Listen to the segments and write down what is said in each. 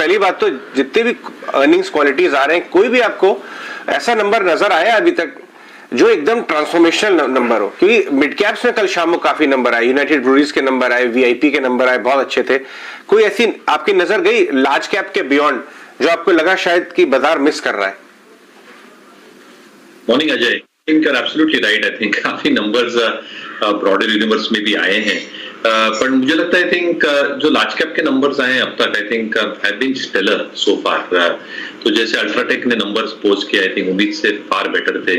पहली बात तो जितने भी अर्निंग्स क्वालिटीज आ रहे हैं, कोई भी आपको ऐसा नंबर नजर आया अभी तक जो एकदम ट्रांसफॉर्मेशनल नंबर हो? क्योंकि मिड कैप्स में कल शाम को काफी नंबर आए, यूनाइटेड ब्रूअरीज के नंबर आए, वीआईपी के नंबर आए, बहुत अच्छे थे। कोई ऐसी आपकी नजर गई लार्ज कैप के बियॉन्ड जो आपको लगा शायद कि बाजार मिस कर रहा है? Morning Ajay, think you are absolutely right. I think काफी नंबर्स ब्रॉडर यूनिवर्स में भी आए हैं, पर मुझे लगता है आई थिंक जो लार्ज कैप के नंबर्स आए हैं अब तक I think have been stellar so far. तो जैसे अल्ट्राटेक ने नंबर्स पोस्ट किया, आई थिंक उम्मीद से फार बेटर थे।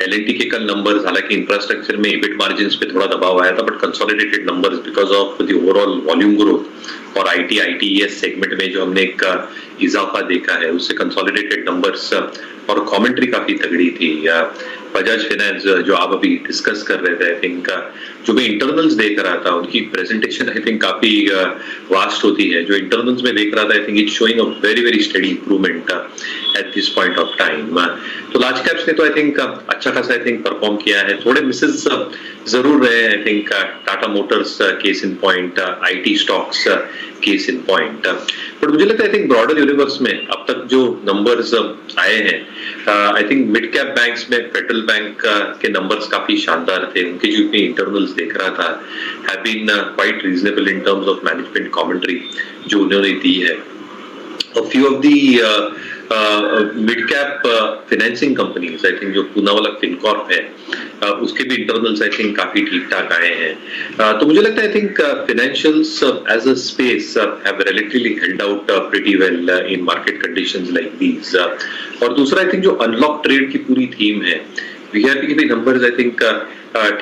एलएनटी के कल नंबर्स, हालांकि इंफ्रास्ट्रक्चर में इबिट मार्जिन्स पे थोड़ा दबाव आया था, but consolidated numbers because of the overall volume growth और आईटीईएस सेगमेंट में जो हमने एक इजाफा देखा है उससे कंसोलिडेटेड नंबर्स और कमेंट्री काफी तगड़ी थी। बजाज फाइनेंस जो आप अभी डिस्कस कर रहे थे, आई थिंक जो मैं इंटरनल्स देख रहा था उनकी प्रेजेंटेशन आई थिंक काफी वास्ट होती है। जो इंटरनल्स में देख रहा था I think it's showing a very very study improvement eight this point of time. तो लार्ज कैप्स ने तो आई थिंक अच्छा खासा आई थिंक परफॉर्म किया है। थोड़े मिसेस जरूर रहे हैं, I think Tata Motors case in point, IT stocks case in point. But मुझे लगता है आई थिंक ब्रॉडर यूनिवर्स में अब तक जो नंबर्स आए हैं, I think mid cap banks में फेडरल बैंक के नंबर्स काफी शानदार थे। उनके जो भी इंटरनल्स देख रहा था have been quite reasonable in terms of management commentary जो उन्होंने दी है। A few of the mid-cap financing companies, I think जो पूना वाला FinCorp है, उसके भी internals I think काफी ठीक ठाक आए हैं। तो मुझे लगता है I think financials as a space have relatively held out pretty well in market conditions like these। और दूसरा I think जो unlock trade की पूरी थीम है, वीआईपी के भी numbers I think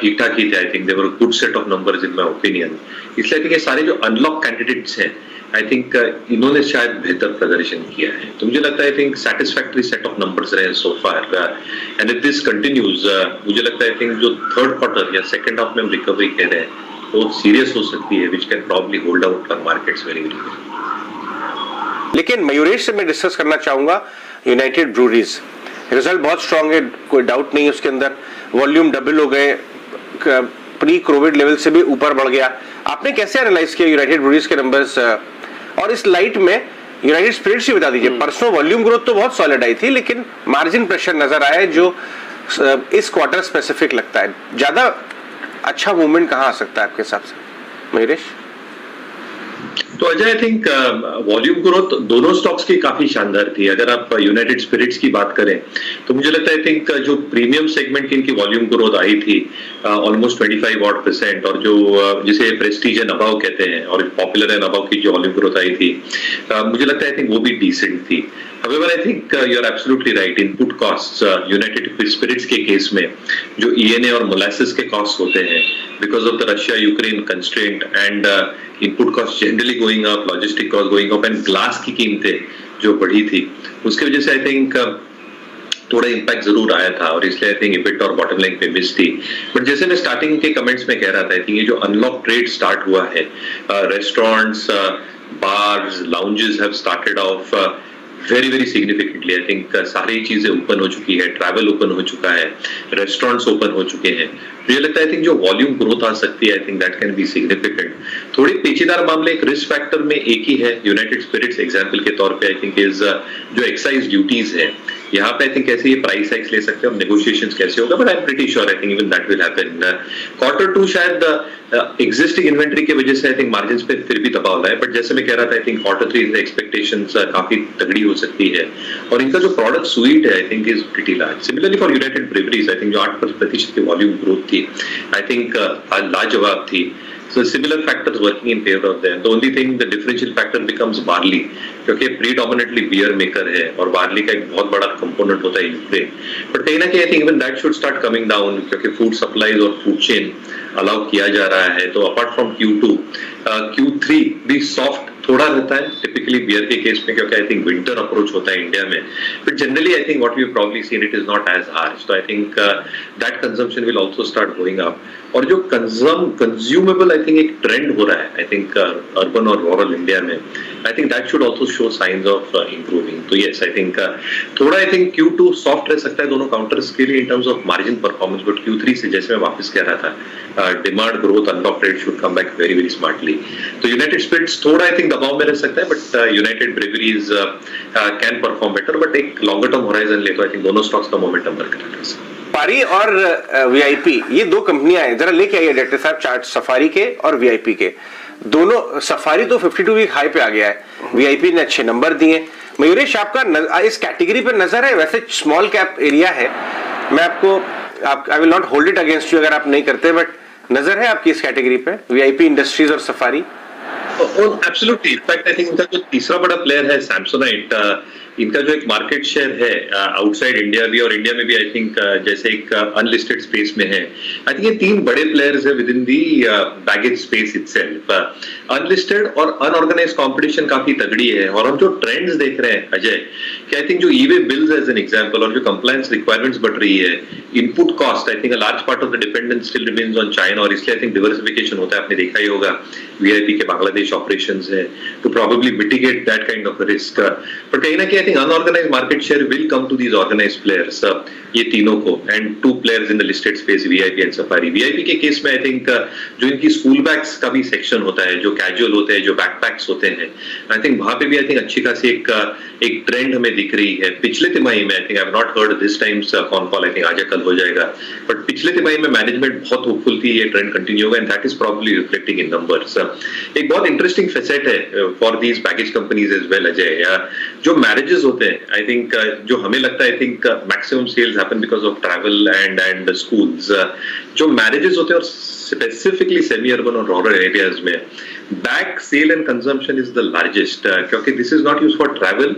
ठीक ठाक ही थे। I think they were a good set of numbers in my opinion। इसलिए I think ये सारे जो unlock candidates हैं आई थिंक इन्होंने शायद बेहतर प्रदर्शन किया है। तो मुझे लगता है I think satisfactory set of numbers रहे सो फार, एंड इफ दिस कंटिन्यूज मुझे लगता है आई थिंक जो थर्ड क्वार्टर या सेकंड हाफ में हम रिकवरी कह रहे हैं वो सीरियस हो सकती है, which can probably hold out for markets very very well. लेकिन मयूरेश से मैं डिस्कस करना चाहूंगा यूनाइटेड ब्रूअरीज, रिजल्ट बहुत स्ट्रांग है, कोई डाउट नहीं है उसके अंदर। वॉल्यूम डबल हो गए, प्री कोविड लेवल से भी ऊपर बढ़ गया। आपने कैसे एनालाइज किया यूनाइटेड ब्रूअरीज के नंबर्स? और इस लाइट में यूनाइटेड स्पिरिट्स भी बता दीजिए, परसों वॉल्यूम ग्रोथ तो बहुत सॉलिड आई थी लेकिन मार्जिन प्रेशर नजर आया है जो इस क्वार्टर स्पेसिफिक लगता है। ज्यादा अच्छा मूवमेंट कहां आ सकता है आपके हिसाब से मयूरेश? तो Ajay I think volume growth दोनों स्टॉक्स की काफी शानदार थी। अगर आप यूनाइटेड स्पिरिट्स की बात करें तो मुझे लगता है आई थिंक जो प्रीमियम सेगमेंट की इनकी वॉल्यूम ग्रोथ आई थी ऑलमोस्ट 25% और जो जिसे प्रेस्टीज एंड अबव कहते हैं और पॉपुलर एंड अबव की जो वॉल्यूम ग्रोथ आई थी मुझे लगता है आई थिंक वो भी डिसेंट थी। However, I think you are absolutely right. Input costs, United Spirits के केस में जो ENA और molasses के costs होते हैं because of the Russia-Ukraine constraint and input costs generally going up, logistic costs going up and glass की कीमतें जो बढ़ी थी उसके वजह से I think थोड़ा इम्पैक्ट जरूर आया था और इसलिए आई थिंक इबिट और बॉटम लाइन पे मिस थी। बट जैसे मैं स्टार्टिंग के कमेंट्स में कह रहा था आई थिंक ये जो अनलॉक ट्रेड स्टार्ट हुआ है, restaurants, bars, lounges have started off very very significantly. I think सारी चीजें ओपन हो चुकी है, ट्रैवल ओपन हो चुका है, रेस्टोरेंट्स ओपन हो चुके हैं। मुझे लगता है आई थिंक जो वॉल्यूम ग्रोथ आ सकती है I think that can be significant. थोड़ी पेचीदार मामले एक रिस्क फैक्टर में एक ही है यूनाइटेड स्पिरिट्स एग्जांपल के तौर पे आई थिंक इज जो एक्साइज ड्यूटीज है यहाँ पे आई थिंक कैसे ये प्राइस हाइक्स ले सकते हैं और नेगोशिएशंस कैसे होगा, but I am pretty sure I think even that will happen. Quarter 2 शायद एग्जिस्टिंग इन्वेंटरी की वजह से आई थिंक मार्जिन्स पे फिर भी दबाव लाए, बट जैसे मैं कह रहा था आई थिंक क्वार्टर 3 एक्सपेक्टेशंस काफी तगड़ी हो सकती है और इनका जो प्रोडक्ट सुइट है I think is pretty large. Similarly for United breweries I think जो 8% की वॉल्यूम ग्रोथ थी आई थिंक लाजवाब थी। So similar factors working in favor of them. The only thing, the differential factor becomes barley, क्योंकि predominantly beer maker है और barley का एक बहुत बड़ा component होता है यूक्रेन। But कहीं ना कहीं I think even that should start coming down क्योंकि food supplies और food chain allow किया जा रहा है। तो apart from Q2, Q3 भी soft थोड़ा रहता है टिपिकली बियर के केस में क्योंकि आई थिंक विंटर अप्रोच होता है इंडिया में, but generally I think what we probably seen it is not as harsh. तो I think that consumption will also start going up और जो कंज्यूमेबल आई थिंक एक trend हो रहा है आई थिंक अर्बन और रूरल इंडिया में I think that should also show signs of improving. तो यस आई थिंक थोड़ा आई थिंक Q2 सॉफ्ट रह सकता है दोनों काउंटर्स के लिए इन terms of margin performance, but Q3 से जैसे मैं वापस कह रहा था demand growth unlock rate should come back very very smartly. तो यूनाइटेड स्पिरिट्स थोड़ा आई थिंक दबाव में रह सकता है, but United breweries can perform better, but एक लॉन्गर टर्म होराइजन ले तो आई थिंक दोनों स्टॉक्स का मोमेंटम बरकरार रह सकता है। सफारी और वीआईपी, ये दो कंपनियां हैं, जरा लेके आइए डायरेक्टर साहब चार्ट सफारी के और वीआईपी के। दोनों, सफारी तो 52 वीक हाई पे आ गया है, वीआईपी ने अच्छे नंबर दिए। मयूरेश, आपका इस कैटेगरी पे नजर है? वैसे स्मॉल कैप एरिया है, मैं आपको I will not hold it against you अगर आप नहीं करते, बट नजर है आपकी इस कैटेगरी पे, वीआईपी इंडस्ट्रीज और safari? Absolutely, in fact I think इनका जो तीसरा बड़ा प्लेयर है सैमसोनाइट, इनका जो एक मार्केट शेयर है आउटसाइड इंडिया भी और इंडिया में भी आई थिंक जैसे एक अनलिस्टेड स्पेस में है। आई थिंक ये तीन बड़े प्लेयर्स है with in the baggage space itself. Unlisted और अनऑर्गेनाइज कंपटीशन काफी तगड़ी है, और हम जो ट्रेंड्स देख रहे हैं अजय, कि आई थिंक जो e way bills as an example और जो कंप्लायंस रिक्वायरमेंट्स बढ़ रही है, input cost, I think a large part of the dependence still remains on China, और इसलिए आई थिंक डिवर्सिफिकेशन होता है, आपने देखा ही होगा वीआईपी के बांग्लादेश ऑपरेशंस है to probably mitigate that kind of risk. But कहीं ना कहीं I think unorganised market share will come to these organised players, ये तीनों को, and two players in the listed space VIP and Safari. VIP के case में I think जो इनकी स्कूल बैग्स का भी सेक्शन होता है, जो कैजुअल होते हैं, जो बैकपैक्स होते हैं, आई थिंक वहां पे भी आई थिंक अच्छी खासी एक ट्रेंड हमें दिख रही है। पिछले तिमाही में I think I have not heard this times con call, I think आज कल हो जाएगा, बट पिछले तिमाही में मैनेजमेंट बहुत होपफुल थी ये ट्रेंड कंटिन्यू होगा, and that is probably reflecting in numbers. एक बहुत इंटरेस्टिंग फैसेट है for these baggage companies as well Ajay, जो मैरिजेस होते हैं, आई थिंक जो हमें लगता है I think maximum sales happen because of travel and schools, जो मैरिजेस होते हैं और स्पेसिफिकली सेमी अर्बन और रूरल एरियाज में bag sale and consumption is the largest, क्योंकि this is not use for travel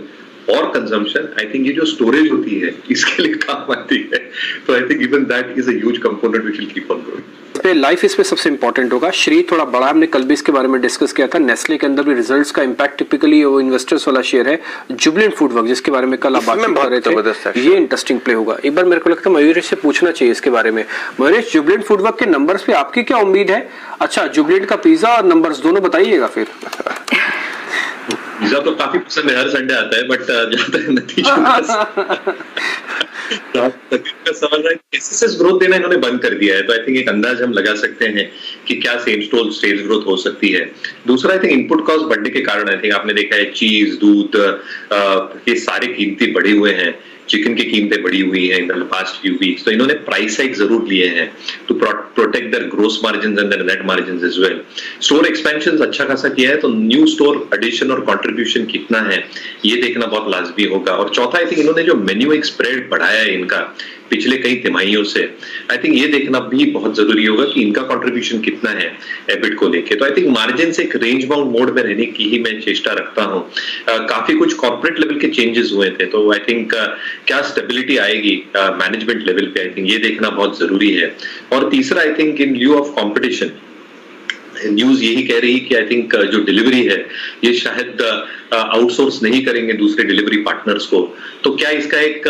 और कंजम्पशन। आई थिंक ये जो स्टोरेज होती है इसके लिए काम आती है, तो I think even that is a huge component which will keep on growing. पे लाइफ इस पे सबसे इंपॉर्टेंट होगा। श्री थोड़ा बड़ा, हमने कल भी इसके बारे में डिस्कस किया था। नेस्ले के अंदर भी रिजल्ट्स का इंपैक्ट टिपिकली वो इन्वेस्टर्स वाला शेयर है। जुबिलेंट फूडवर्क, जिसके बारे में कल आप बात कर रहे थे, ये इंटरेस्टिंग प्ले होगा। एक बार मेरे को लगता है मयूरेश से पूछना चाहिए इसके बारे में। मयूरेश, जुबिलेंट फूडवर्क के नंबर्स पे आपकी क्या उम्मीद है? अच्छा, जुबिलेंट का पिज्जा और नंबर्स दोनों बताइएगा फिर। पिज्जा तो काफी पसंद है, हर संडे आता है, बट जहां तक नतीजा का सवाल है, एसएसएस ग्रोथ देना इन्होंने बंद कर दिया है, तो आई थिंक एक अंदाज हम लगा सकते हैं कि क्या सेम स्टोर सेल्स ग्रोथ हो सकती है। दूसरा, आई थिंक इनपुट कॉस्ट बढ़ने के कारण, आई थिंक आपने देखा है चीज, दूध, ये सारे कीमतें बढ़े हुए हैं, चिकन की कीमतें बढ़ी हुई हैं in the past few weeks, तो इन्होंने प्राइस हाइक जरूर लिए हैं to protect their gross margins and their net margins as well. Store expansion अच्छा खासा किया है, तो न्यू स्टोर एडिशन और कंट्रीब्यूशन कितना है ये देखना बहुत लाजमी होगा। और चौथा, आई थिंक इन्होंने जो मेन्यू एक स्प्रेड बढ़ाया है इनका पिछले कई तिमाहियों से, आई थिंक ये देखना भी बहुत जरूरी होगा कि इनका कंट्रीब्यूशन कितना है एबिट को लेके। तो आई थिंक मार्जिन से एक रेंज बाउंड मोड में रहने की ही मैं चेष्टा रखता हूँ। काफी कुछ कॉर्पोरेट लेवल के चेंजेस हुए थे, तो आई थिंक क्या स्टेबिलिटी आएगी मैनेजमेंट लेवल पे, आई थिंक ये देखना बहुत जरूरी है। और तीसरा, I think in lieu of competition, news यही कह रही कि आई थिंक जो डिलीवरी है ये शायद आउटसोर्स नहीं करेंगे दूसरे डिलीवरी पार्टनर्स को, तो क्या इसका एक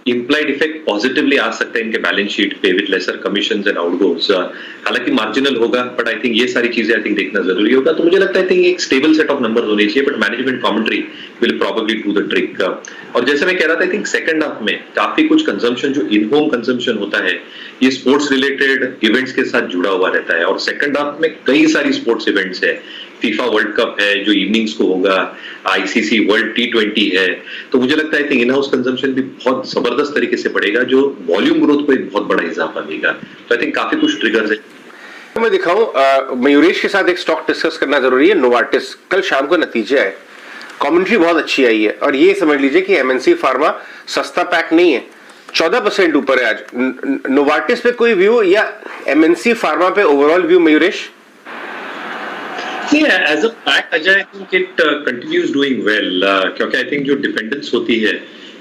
इम्प्लाइड इफेक्ट पॉजिटिवली आ सकता है इनके बैलेंस शीट पे विद लेसर कमीशंस एंड आउटगोस। हालांकि मार्जिनल होगा, बट आई थिंक ये सारी चीजें आई थिंक देखना जरूरी होगा। तो मुझे लगता है आई थिंक एक स्टेबल सेट ऑफ नंबर्स होने चाहिए, but management commentary will probably do the trick. और जैसे मैं कह रहा था, आई थिंक सेकंड हाफ में काफी कुछ कंजम्पशन जो इन होम कंजम्पशन होता है ये स्पोर्ट्स रिलेटेड इवेंट्स के साथ जुड़ा हुआ रहता है, और सेकंड हाफ में कई सारी स्पोर्ट्स इवेंट्स है। फीफा वर्ल्ड कप है जो इवनिंग्स को होगा, आईसीसी वर्ल्ड T20 है, तो मुझे लगता है इन हाउस कंजम्पशन भी बहुत जबरदस्त तरीके से बढ़ेगा, जो वॉल्यूम ग्रोथ को एक बहुत बड़ा इजाफा देगा। तो आई थिंक काफी कुछ ट्रिगर्स है। मैं दिखाऊं, मयूरेश के साथ एक स्टॉक डिस्कस करना जरूरी है, नोवार्टिस। कल शाम को नतीजे है, कमेंट्री बहुत अच्छी आई है, और ये समझ लीजिए कि एमएनसी फार्मा सस्ता पैक नहीं है, 14% ऊपर है आज। नोवार्टिस पे कोई व्यू या एमएनसी फार्मा पे overall view Mayuresh? As a pack Ajay, I think it continues doing well, क्योंकि आई थिंक जो डिपेंडेंस होती है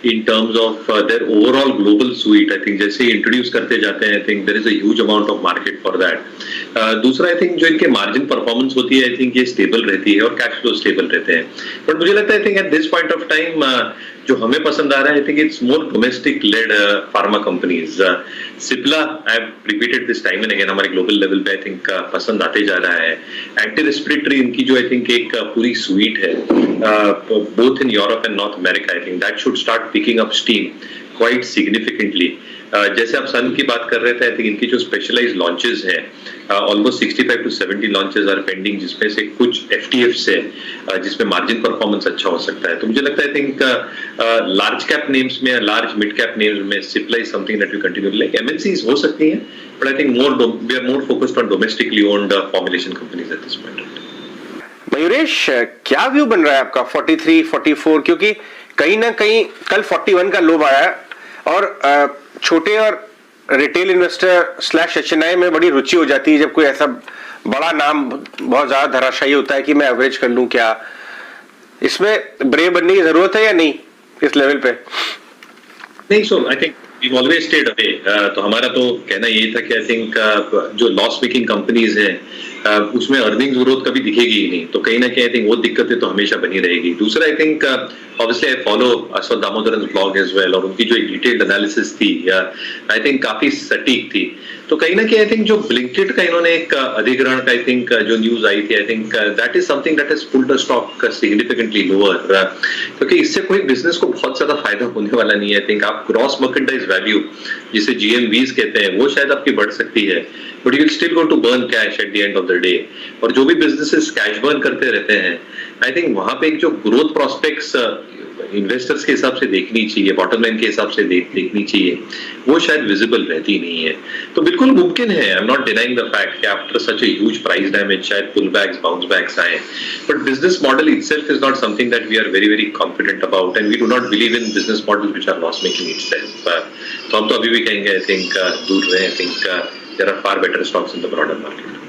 in terms of their overall global suite, I think जैसे इंट्रोड्यूस करते जाते हैं, I think there is a huge amount of market for that. दूसरा, I think जो इनके मार्जिन परफॉर्मेंस होती है, I think ये स्टेबल रहती है और कैश फ्लो स्टेबल रहते हैं। बट मुझे लगता है I think at this point of time जो हमें पसंद आ रहा है, I think it's more domestic led pharma companies. Cipla, I have repeated this time and again, हमारे ग्लोबल लेवल पे I think पसंद आते जा रहा है। एंटी रेस्पिरेटरी इनकी जो I think एक पूरी सुइट है, both in Europe and North America, I think that should start picking up steam quite significantly. जैसे आप सन की बात कर रहे थे, आई थिंक इनकी जो स्पेशलाइज्ड लॉन्चेस हैं, almost 65 to 70 launches are pending, जिसमें से कुछ FTFs है जिसमें मार्जिन परफॉर्मेंस अच्छा हो सकता है। तो मुझे लगता है I think large cap names में, लार्ज मिड कैप नेम्स में Cipla is something that we continue like. MNCs हो सकती हैं, but I think we are more focused on domestically owned formulation companies at this point. Mayuresh, क्या view बन रहा है आपका 43, 44? क्योंकि कहीं ना कहीं कल 41 का लो आया और छोटे और रिटेल इन्वेस्टर स्लैश HNI में बड़ी रुचि हो जाती है जब कोई ऐसा बड़ा नाम बहुत ज्यादा धराशायी होता है कि मैं एवरेज कर लूं। क्या इसमें ब्रेव बनने की जरूरत है या नहीं इस लेवल पे? नहीं, so I think we've always stayed away। तो हमारा तो कहना यही था कि आई थिंक जो लॉस मेकिंग कंपनीज हैं उसमें अर्निंग्स ग्रोथ कभी दिखेगी ही नहीं, तो कहीं ना कहीं आई थिंक वो दिक्कतें तो हमेशा बनी रहेगी। दूसरा, I think obviously I follow Aswath Damodaran blog as well, और उनकी जो एक डिटेल्ड एनालिसिस थी आई थिंक काफी सटीक थी। तो कहीं ना कहीं आई थिंक जो ब्लिंकिट का इन्होंने एक अधिग्रहण का आई थिंक जो न्यूज आई थी, आई think that is something that has pulled the stock significantly lower, क्योंकि इससे कोई बिजनेस को बहुत ज्यादा फायदा होने वाला नहीं है। आई थिंक आप ग्रॉस मर्केंडाइज वैल्यू जिसे GMVs कहते हैं वो शायद आपकी बढ़ सकती है, but you will still go to burn cash at the end of the day. और जो भी बिजनेसेस कैश बर्न करते रहते हैं, आई थिंक वहां पे एक जो ग्रोथ प्रोस्पेक्ट्स इन्वेस्टर्स के हिसाब से देखनी चाहिए, बॉटम लाइन के हिसाब से देखनी चाहिए, वो शायद विजिबल रहती नहीं है। तो बिल्कुल मुमकिन है, I am not denying the fact कि after such a huge price damage शायद पुल बैक्स, बाउंस बैक्स आए, but business model itself is not something that we are very very confident about, and we do not believe in business model which are loss making itself. तो हम तो अभी भी कहेंगे आई think दूर रहे। I think there are far better stocks in the broader market.